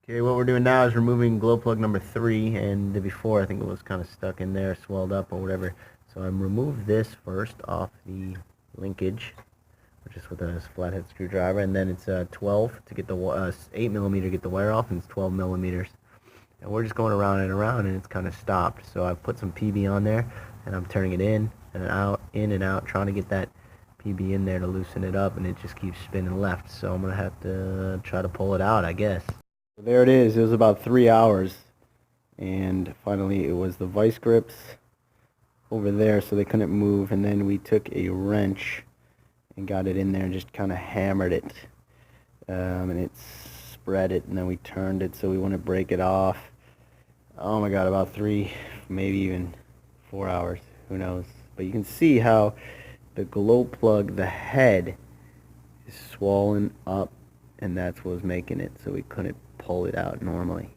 Okay, what we're doing now is removing glow plug number 3, and before I think it was kind of stuck in there, swelled up or whatever. So I'm remove this first off the linkage, which is with a flathead screwdriver, and then it's 12 to get the 8 millimeter to get the wire off, and it's 12 millimeters. And we're just going around and around, and it's kind of stopped. So I've put some PB on there, and I'm turning it in and out, trying to get that PB in there to loosen it up, and it just keeps spinning left. So I'm gonna have to try to pull it out, I guess. So there it is. It was about 3 hours, and finally it was the vice grips over there, so they couldn't move. And then we took a wrench and got it in there and just kind of hammered it, and it spread it, and then we turned it so we wouldn't break it off. Oh my god, about 3, maybe even 4 hours, who knows. But you can see how the glow plug, the head, is swollen up, and that's what was making it, so we couldn't pull it out normally.